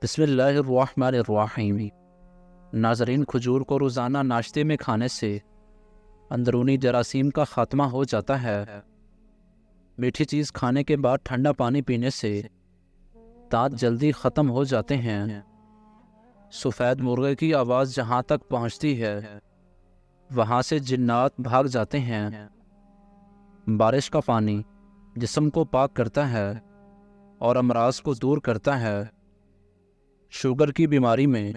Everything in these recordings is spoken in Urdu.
بسم اللہ الرحمن الرحیم۔ ناظرین، کھجور کو روزانہ ناشتے میں کھانے سے اندرونی جراثیم کا خاتمہ ہو جاتا ہے۔ میٹھی چیز کھانے کے بعد ٹھنڈا پانی پینے سے دانت جلدی ختم ہو جاتے ہیں۔ سفید مرغے کی آواز جہاں تک پہنچتی ہے وہاں سے جنات بھاگ جاتے ہیں۔ بارش کا پانی جسم کو پاک کرتا ہے اور امراض کو دور کرتا ہے۔ شوگر کی بیماری میں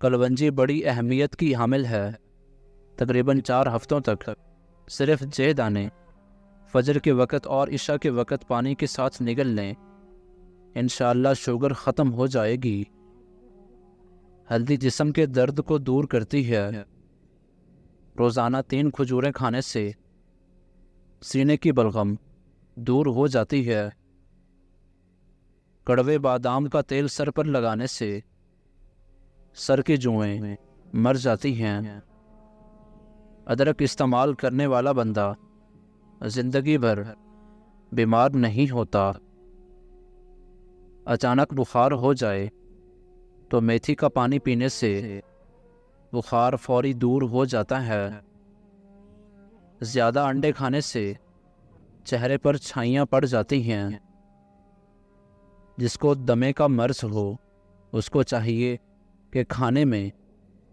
کلونجی بڑی اہمیت کی حامل ہے۔ تقریباً 4 ہفتوں تک صرف 6 دانے فجر کے وقت اور عشاء کے وقت پانی کے ساتھ نگل لیں، انشاءاللہ شوگر ختم ہو جائے گی۔ ہلدی جسم کے درد کو دور کرتی ہے۔ روزانہ 3 کھجوریں کھانے سے سینے کی بلغم دور ہو جاتی ہے۔ کڑوے بادام کا تیل سر پر لگانے سے سر کی جوئیں مر جاتی ہیں۔ ادرک استعمال کرنے والا بندہ زندگی بھر بیمار نہیں ہوتا۔ اچانک بخار ہو جائے تو میتھی کا پانی پینے سے بخار فوری دور ہو جاتا ہے۔ زیادہ انڈے کھانے سے چہرے پر چھائیاں پڑ جاتی ہیں۔ جس کو دمے کا مرض ہو اس کو چاہیے کہ کھانے میں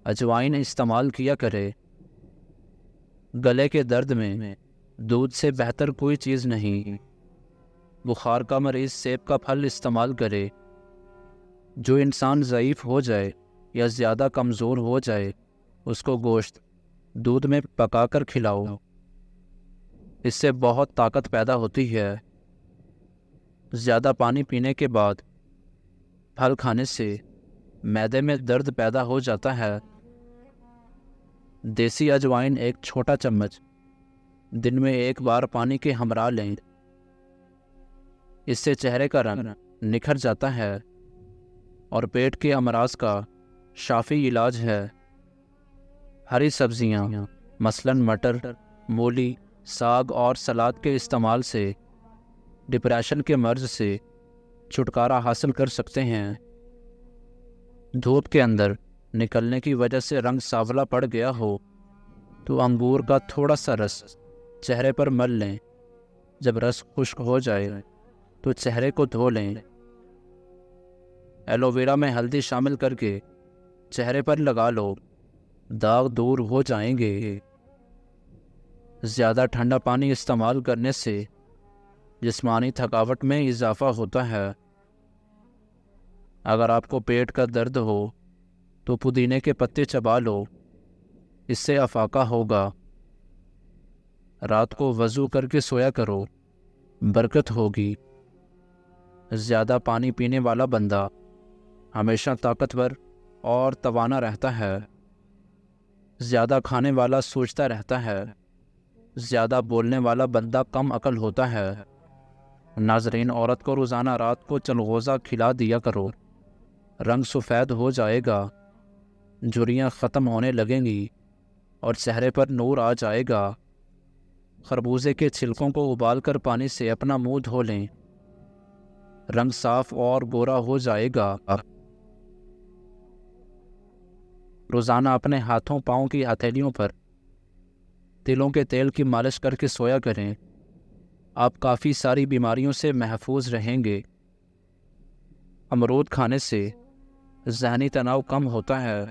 اجوائن استعمال کیا کرے۔ گلے کے درد میں دودھ سے بہتر کوئی چیز نہیں۔ بخار کا مریض سیب کا پھل استعمال کرے۔ جو انسان ضعیف ہو جائے یا زیادہ کمزور ہو جائے اس کو گوشت دودھ میں پکا کر کھلاؤ، اس سے بہت طاقت پیدا ہوتی ہے۔ زیادہ پانی پینے کے بعد پھل کھانے سے معدے میں درد پیدا ہو جاتا ہے۔ دیسی اجوائن 1 چھوٹا چمچ دن میں 1 بار پانی کے ہمراہ لیں، اس سے چہرے کا رنگ نکھر جاتا ہے اور پیٹ کے امراض کا شافی علاج ہے۔ ہری سبزیاں مثلاً مٹر، مولی، ساگ اور سلاد کے استعمال سے ڈپریشن کے مرض سے چھٹکارا حاصل کر سکتے ہیں۔ دھوپ کے اندر نکلنے کی وجہ سے رنگ سانولا پڑ گیا ہو تو انگور کا تھوڑا سا رس چہرے پر مل لیں۔ جب رس خشک ہو جائے تو چہرے کو دھو لیں۔ ایلو ویرا میں ہلدی شامل کر کے چہرے پر لگا لو، داغ دور ہو جائیں گے۔ زیادہ ٹھنڈا پانی استعمال کرنے سے جسمانی تھکاوٹ میں اضافہ ہوتا ہے۔ اگر آپ کو پیٹ کا درد ہو تو پودینے کے پتے چبا لو، اس سے افاقہ ہوگا۔ رات کو وضو کر کے سویا کرو، برکت ہوگی۔ زیادہ پانی پینے والا بندہ ہمیشہ طاقتور اور توانا رہتا ہے۔ زیادہ کھانے والا سوچتا رہتا ہے۔ زیادہ بولنے والا بندہ کم عقل ہوتا ہے۔ ناظرین، عورت کو روزانہ رات کو چلغوزہ کھلا دیا کرو، رنگ سفید ہو جائے گا، جھریاں ختم ہونے لگیں گی اور چہرے پر نور آ جائے گا۔ خربوزے کے چھلکوں کو ابال کر پانی سے اپنا منہ دھو لیں، رنگ صاف اور گورا ہو جائے گا۔ روزانہ اپنے ہاتھوں پاؤں کی ہتھیلیوں پر تلوں کے تیل کی مالش کر کے سویا کریں، آپ کافی ساری بیماریوں سے محفوظ رہیں گے۔ امرود کھانے سے ذہنی تناؤ کم ہوتا ہے۔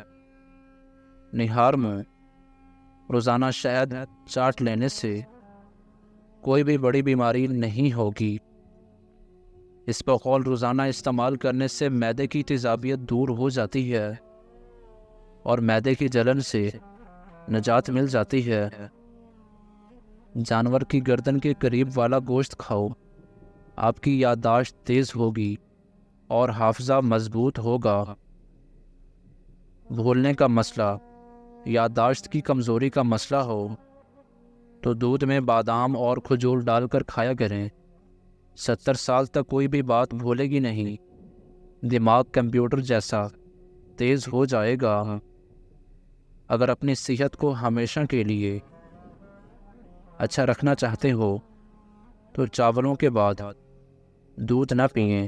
نہار میں روزانہ شہد چاٹ لینے سے کوئی بھی بڑی بیماری نہیں ہوگی۔ اسپغول روزانہ استعمال کرنے سے معدے کی تیزابیت دور ہو جاتی ہے اور معدے کی جلن سے نجات مل جاتی ہے۔ جانور کی گردن کے قریب والا گوشت کھاؤ، آپ کی یادداشت تیز ہوگی اور حافظہ مضبوط ہوگا۔ بھولنے کا مسئلہ، یادداشت کی کمزوری کا مسئلہ ہو تو دودھ میں بادام اور کھجور ڈال کر کھایا کریں۔ 70 سال تک کوئی بھی بات بھولے گی نہیں، دماغ کمپیوٹر جیسا تیز ہو جائے گا۔ اگر اپنی صحت کو ہمیشہ کے لیے اچھا رکھنا چاہتے ہو تو چاولوں کے بعد دودھ نہ پئیں۔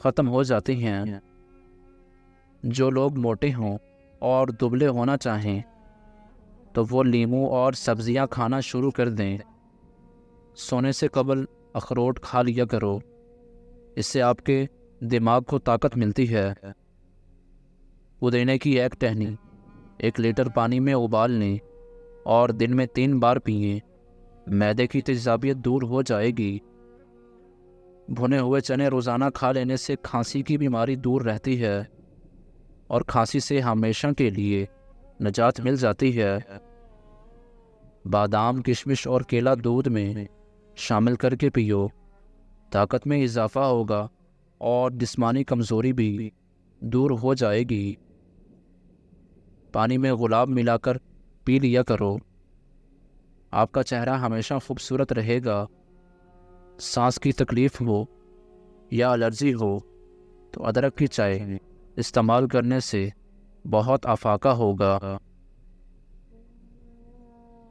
ختم ہو جاتی ہیں۔ جو لوگ موٹے ہوں اور دبلے ہونا چاہیں تو وہ لیموں اور سبزیاں کھانا شروع کر دیں۔ سونے سے قبل اخروٹ کھا لیا کرو، اس سے آپ کے دماغ کو طاقت ملتی ہے۔ پودینے کی ایک ٹہنی 1 لیٹر پانی میں ابال لیں اور دن میں 3 بار پئیں، معدے کی تیزابیت دور ہو جائے گی۔ بھنے ہوئے چنے روزانہ کھا لینے سے کھانسی کی بیماری دور رہتی ہے اور کھانسی سے ہمیشہ کے لیے نجات مل جاتی ہے۔ بادام، کشمش اور کیلا دودھ میں شامل کر کے پیو، طاقت میں اضافہ ہوگا اور جسمانی کمزوری بھی دور ہو جائے گی۔ پانی میں گلاب ملا کر پی لیا کرو، آپ کا چہرہ ہمیشہ خوبصورت رہے گا۔ سانس کی تکلیف ہو یا الرجی ہو تو ادرک کی چائے استعمال کرنے سے بہت افاقہ ہوگا۔